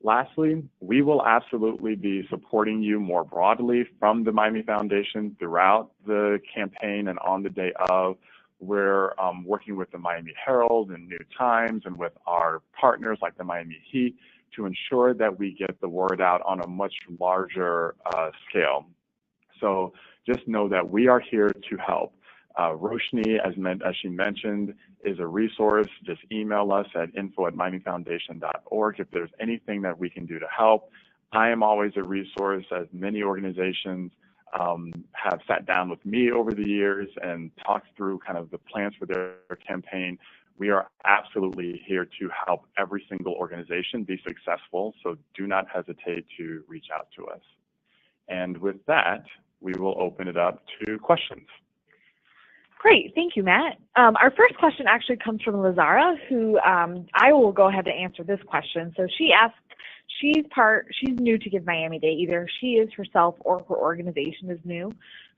Lastly, we will absolutely be supporting you more broadly from the Miami Foundation throughout the campaign and on the day of. We're working with the Miami Herald and New Times and with our partners like the Miami Heat to ensure that we get the word out on a much larger scale. So just know that we are here to help. Roshni, as she mentioned, is a resource. Just email us at info@miamifoundation.org if there's anything that we can do to help. I am always a resource, as many organizations have sat down with me over the years and talked through kind of the plans for their campaign. We are absolutely here to help every single organization be successful, so do not hesitate to reach out to us. And with that, we will open it up to questions. Great, thank you, Matt. Our first question actually comes from Lazara, who I will go ahead to answer this question. So she asked, she's new to Give Miami-Dade, either she is herself or her organization is new.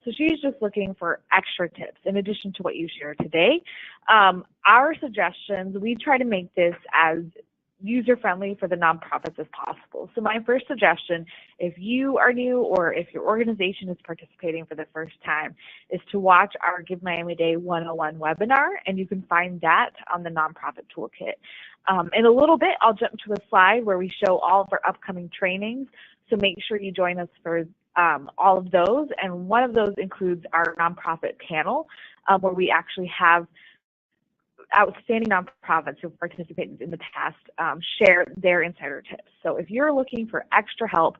So she's just looking for extra tips in addition to what you shared today. Our suggestions, we try to make this as user-friendly for the nonprofits as possible. So my first suggestion, if you are new or if your organization is participating for the first time, is to watch our Give Miami-Dade 101 webinar, and you can find that on the Nonprofit Toolkit. In a little bit, I'll jump to a slide where we show all of our upcoming trainings, so make sure you join us for all of those, and one of those includes our nonprofit panel, where we actually have outstanding nonprofits who have participated in the past share their insider tips. So if you're looking for extra help,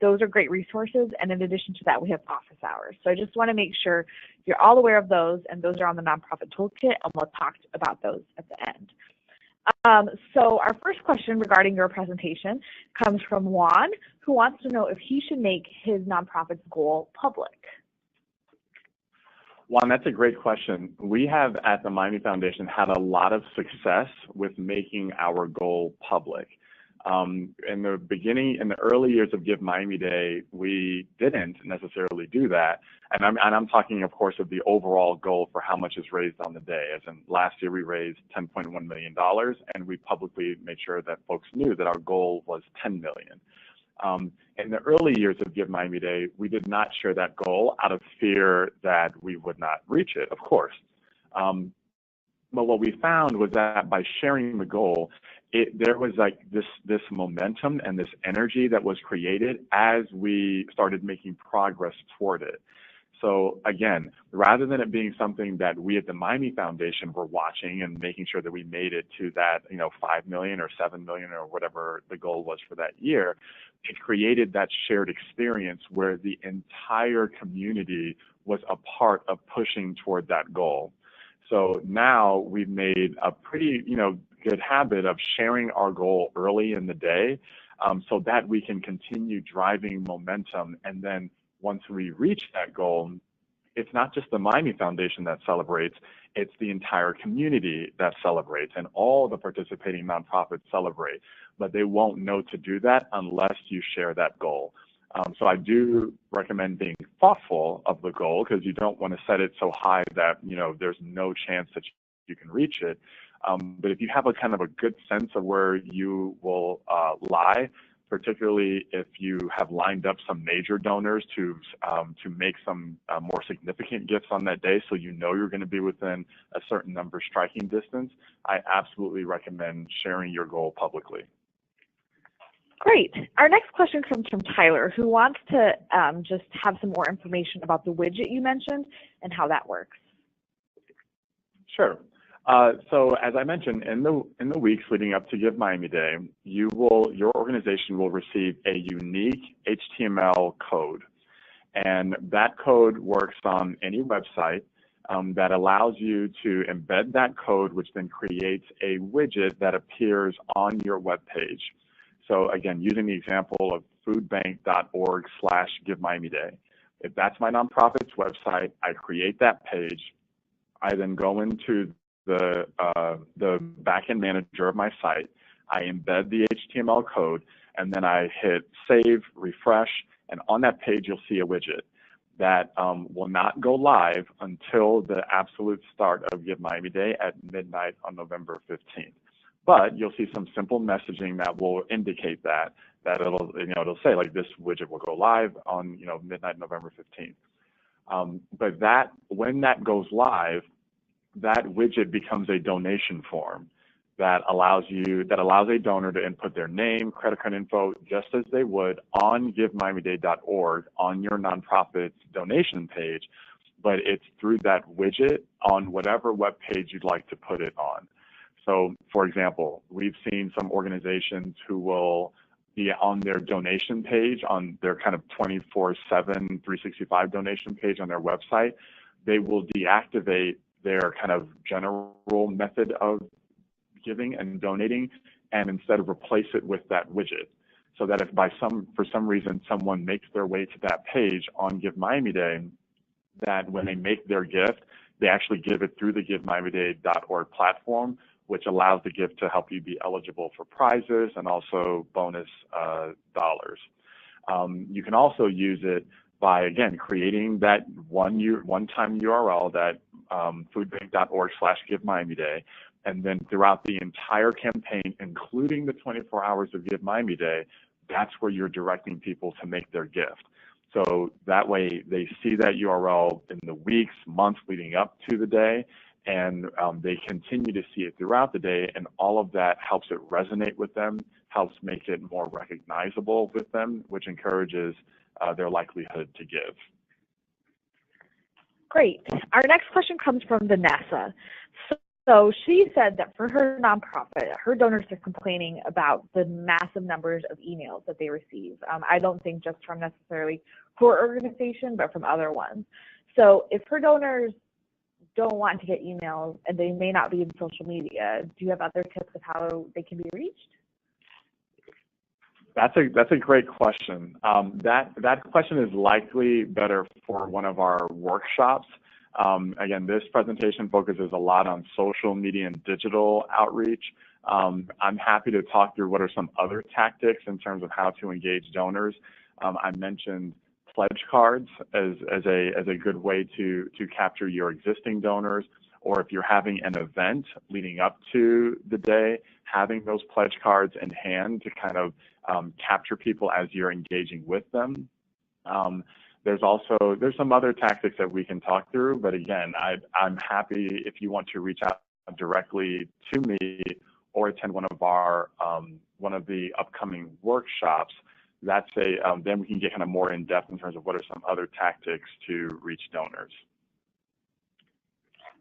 those are great resources, and in addition to that, we have office hours. So I just want to make sure you're all aware of those, and those are on the Nonprofit Toolkit, and we'll talk about those at the end. So our first question regarding your presentation comes from Juan, who wants to know if he should make his nonprofit's goal public. Juan, that's a great question. We have at the Miami Foundation had a lot of success with making our goal public. In the beginning, in the early years of Give Miami-Dade, we didn't necessarily do that. And I'm talking, of course, of the overall goal for how much is raised on the day. As in last year, we raised $10.1 million, and we publicly made sure that folks knew that our goal was $10 million. In the early years of Give Miami-Dade, we did not share that goal out of fear that we would not reach it, of course. But what we found was that by sharing the goal, there was like this momentum and this energy that was created as we started making progress toward it. So again, rather than it being something that we at the Miami Foundation were watching and making sure that we made it to that, 5 million or 7 million or whatever the goal was for that year, it created that shared experience where the entire community was a part of pushing toward that goal. So now we've made a pretty, good habit of sharing our goal early in the day, so that we can continue driving momentum. And then once we reach that goal, it's not just the Miami Foundation that celebrates, it's the entire community that celebrates, and all the participating nonprofits celebrate. But they won't know to do that unless you share that goal. So I do recommend being thoughtful of the goal, because you don't want to set it so high that there's no chance that you can reach it. But if you have a kind of a good sense of where you will lie, particularly if you have lined up some major donors to make some more significant gifts on that day, so you're going to be within a certain number striking distance, I absolutely recommend sharing your goal publicly. Great. Our next question comes from Tyler, who wants to just have some more information about the widget you mentioned and how that works. Sure. So as I mentioned, in the weeks leading up to Give Miami-Dade, your organization will receive a unique HTML code, and that code works on any website that allows you to embed that code, which then creates a widget that appears on your web page. So again, using the example of foodbank.org/Give Miami-Dade, if that's my nonprofit's website, I create that page. I then go into the backend manager of my site. I embed the HTML code, and then I hit save, refresh, and on that page you'll see a widget that will not go live until the absolute start of Give Miami-Dade at midnight on November 15th. But you'll see some simple messaging that will indicate that it'll say like this widget will go live on midnight November 15th. But when that goes live, that widget becomes a donation form that allows a donor to input their name, credit card info, just as they would on givemiamidade.org on your nonprofit's donation page, but it's through that widget on whatever web page you'd like to put it on. So, for example, we've seen some organizations who will be on their donation page, on their kind of 24/7, 365 donation page on their website. They will deactivate their kind of general method of giving and donating, and instead of replace it with that widget. So that if for some reason someone makes their way to that page on Give Miami-Dade, that when they make their gift, they actually give it through the givemiamidade.org platform, which allows the gift to help you be eligible for prizes and also bonus dollars. You can also use it by, again, creating that one-time URL, that foodbank.org/Give Miami-Dade, and then throughout the entire campaign, including the 24 hours of Give Miami-Dade, that's where you're directing people to make their gift. So that way they see that URL in the weeks, months leading up to the day, and they continue to see it throughout the day, and all of that helps it resonate with them, helps make it more recognizable with them, which encourages their likelihood to give. Great. Our next question comes from Vanessa. So she said that for her nonprofit, her donors are complaining about the massive numbers of emails that they receive. I don't think just from necessarily her organization, but from other ones. So if her donors don't want to get emails and they may not be in social media, do you have other tips of how they can be reached? That's a great question. That question is likely better for one of our workshops. Again, this presentation focuses a lot on social media and digital outreach. I'm happy to talk through what are some other tactics in terms of how to engage donors. I mentioned pledge cards as a good way to capture your existing donors, or if you're having an event leading up to the day, having those pledge cards in hand to kind of capture people as you're engaging with them. There's some other tactics that we can talk through, but again, I'm happy if you want to reach out directly to me or attend one of the upcoming workshops. Then we can get kind of more in depth in terms of what are some other tactics to reach donors.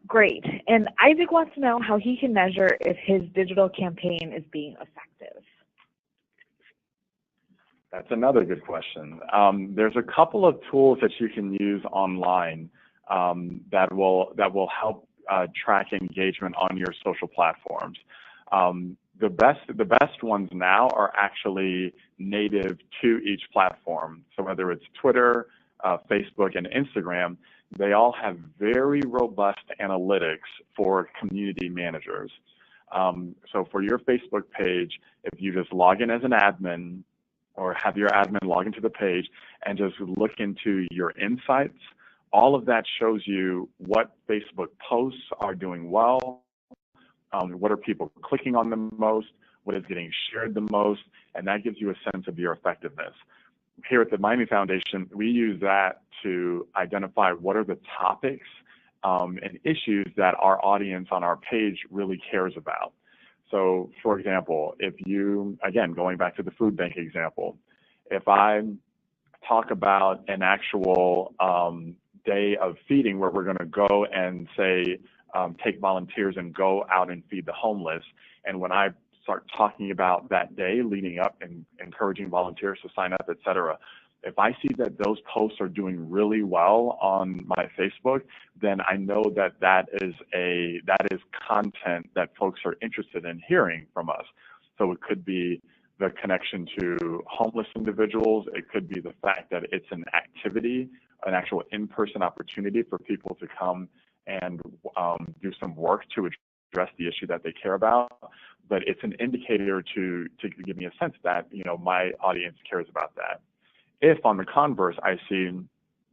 Great. And Isaac wants to know how he can measure if his digital campaign is being effective. That's another good question. There's a couple of tools that you can use online that will help track engagement on your social platforms. The best ones now are actually native to each platform. So whether it's Twitter, Facebook, and Instagram, they all have very robust analytics for community managers. So for your Facebook page, if you just log in as an admin or have your admin log into the page and just look into your insights, all of that shows you what Facebook posts are doing well, what are people clicking on the most, what is getting shared the most, and that gives you a sense of your effectiveness. Here at the Miami Foundation, we use that to identify what are the topics and issues that our audience on our page really cares about. So, for example, if you, again, going back to the food bank example, if I talk about an actual day of feeding where we're going to go and say, take volunteers and go out and feed the homeless, and when I start talking about that day leading up and encouraging volunteers to sign up, et cetera, if I see that those posts are doing really well on my Facebook, then I know that that is content that folks are interested in hearing from us. So it could be the connection to homeless individuals. It could be the fact that it's an activity, an actual in-person opportunity for people to come and do some work to address the issue that they care about. But it's an indicator to give me a sense that, my audience cares about that. If on the converse, I see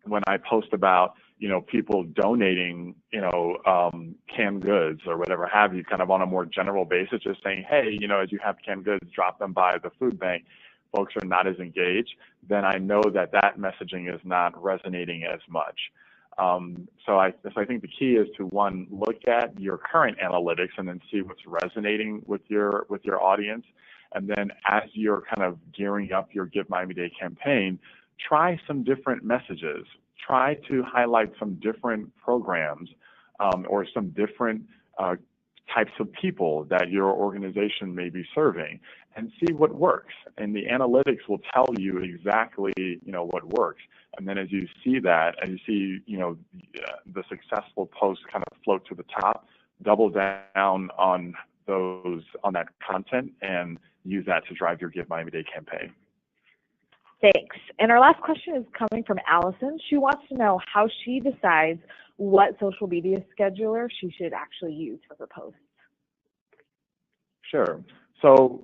when I post about, people donating, canned goods or whatever have you, kind of on a more general basis, just saying, hey, as you have canned goods, drop them by the food bank, folks are not as engaged, then I know that that messaging is not resonating as much. So I think the key is to, one, look at your current analytics and then see what's resonating with your audience. And then as you're kind of gearing up your Give Miami-Dade campaign, try some different messages. Try to highlight some different programs or some different types of people that your organization may be serving, and see what works. And the analytics will tell you exactly, what works. And then as you see that, and you see, the successful posts kind of float to the top, double down on that content and use that to drive your Give Miami-Dade campaign. Thanks. And our last question is coming from Allison. She wants to know how she decides what social media scheduler she should actually use for her posts. Sure. So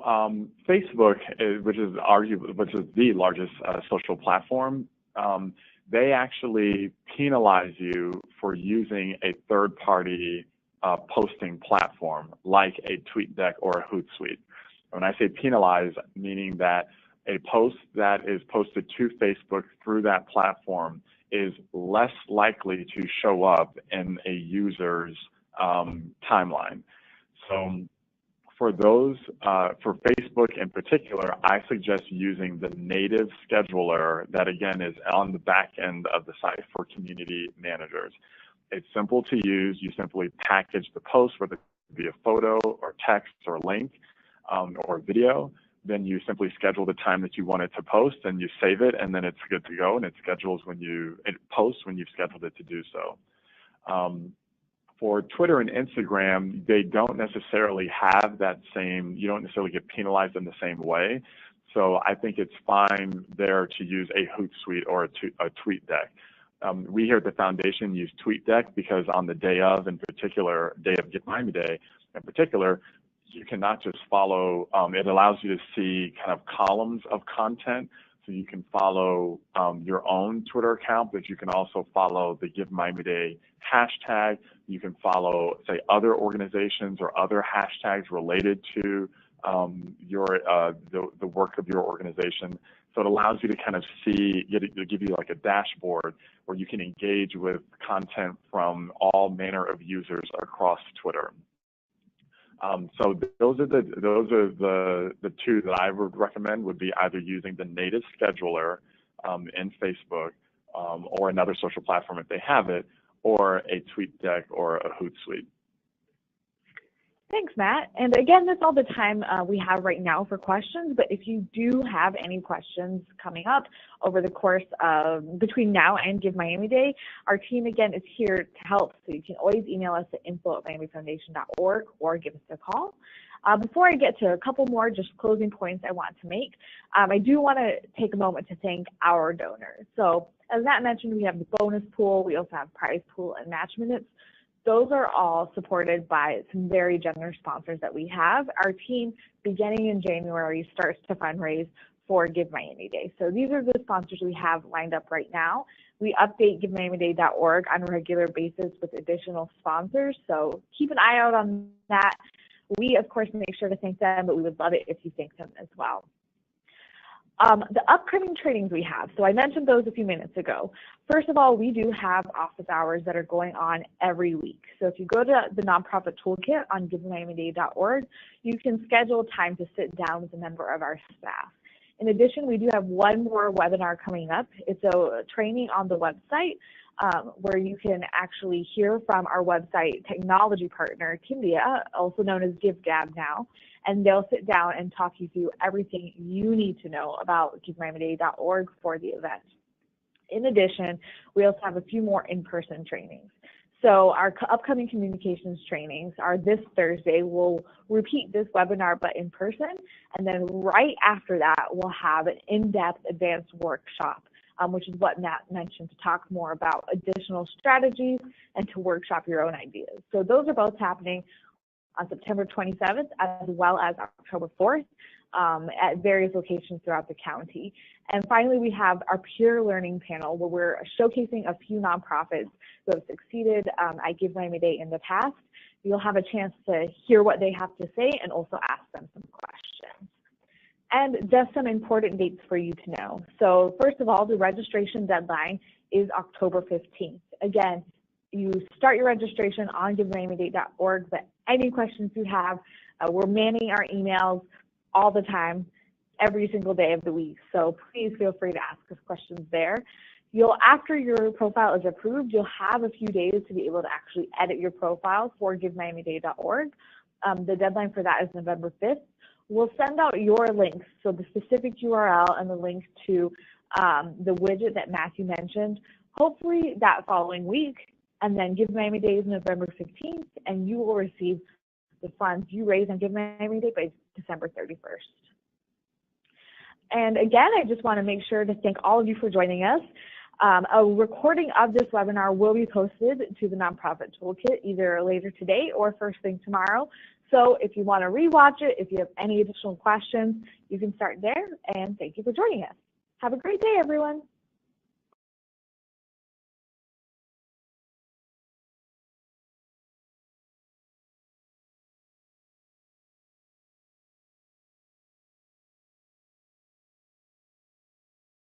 Facebook, which is the largest social platform, they actually penalize you for using a third-party posting platform like a TweetDeck or a Hootsuite. When I say penalize, meaning that a post that is posted to Facebook through that platform is less likely to show up in a user's timeline. So for Facebook in particular, I suggest using the native scheduler that, again, is on the back end of the site for community managers. It's simple to use. You simply package the post, whether it be a photo or text or link or video. Then you simply schedule the time that you want it to post, and you save it, and then it's good to go, and it posts when you've scheduled it to do so. For Twitter and Instagram, they don't necessarily have that same, you don't necessarily get penalized in the same way. So I think it's fine there to use a Hootsuite or a TweetDeck. We here at the foundation use TweetDeck because on the day of, in particular, day of Give Miami-Dade in particular, you cannot just follow, it allows you to see kind of columns of content. So you can follow your own Twitter account, but you can also follow the Give Miami-Dade hashtag. You can follow, say, other organizations or other hashtags related to the work of your organization. So it allows you to kind of see, it'll give you like a dashboard where you can engage with content from all manner of users across Twitter. So those are the two that I would recommend, would be either using the native scheduler in Facebook or another social platform if they have it, or a TweetDeck or a Hootsuite. Thanks, Matt. And again, that's all the time we have right now for questions, but if you do have any questions coming up over the course of between now and Give Miami-Dade, our team again is here to help. So you can always email us at info@miamifoundation.org or give us a call. Before I get to a couple more just closing points I want to make, I do want to take a moment to thank our donors. So as Matt mentioned, we have the bonus pool, we also have prize pool and match minutes. Those are all supported by some very generous sponsors that we have. Our team, beginning in January, starts to fundraise for Give Miami-Dade. So these are the sponsors we have lined up right now. We update givemiamidade.org on a regular basis with additional sponsors, so keep an eye out on that. We, of course, make sure to thank them, but we would love it if you thank them as well. The upcoming trainings we have, so I mentioned those a few minutes ago. First of all, we do have office hours that are going on every week. So if you go to the Nonprofit Toolkit on givemiamidade.org, you can schedule time to sit down with a member of our staff. In addition, we do have one more webinar coming up. It's a training on the website where you can actually hear from our website technology partner, Kindia, also known as GiveGab now, and they'll sit down and talk you through everything you need to know about givemiamidade.org for the event. In addition, we also have a few more in-person trainings. So our upcoming communications trainings are this Thursday. We'll repeat this webinar, but in person, and then right after that, we'll have an in-depth advanced workshop, which is what Matt mentioned, to talk more about additional strategies and to workshop your own ideas. So those are both happening on September 27th as well as October 4th at various locations throughout the county. And finally, we have our peer learning panel where we're showcasing a few nonprofits who have succeeded at Give Miami-Dade in the past. You'll have a chance to hear what they have to say and also ask them some questions. And just some important dates for you to know. So first of all, the registration deadline is October 15th. Again, you start your registration on givemiamidade.org, but any questions you have, we're manning our emails all the time, every single day of the week. So please feel free to ask us questions there. After your profile is approved, you'll have a few days to be able to actually edit your profile for givemiamidade.org. The deadline for that is November 5th. We'll send out your links, so the specific URL and the link to the widget that Matthew mentioned, hopefully that following week, and then Give Miami-Dade is November 15th, and you will receive the funds you raise on Give Miami-Dade by December 31st. And again, I just want to make sure to thank all of you for joining us. A recording of this webinar will be posted to the Nonprofit Toolkit either later today or first thing tomorrow. So if you want to rewatch it, if you have any additional questions, you can start there. And thank you for joining us. Have a great day, everyone.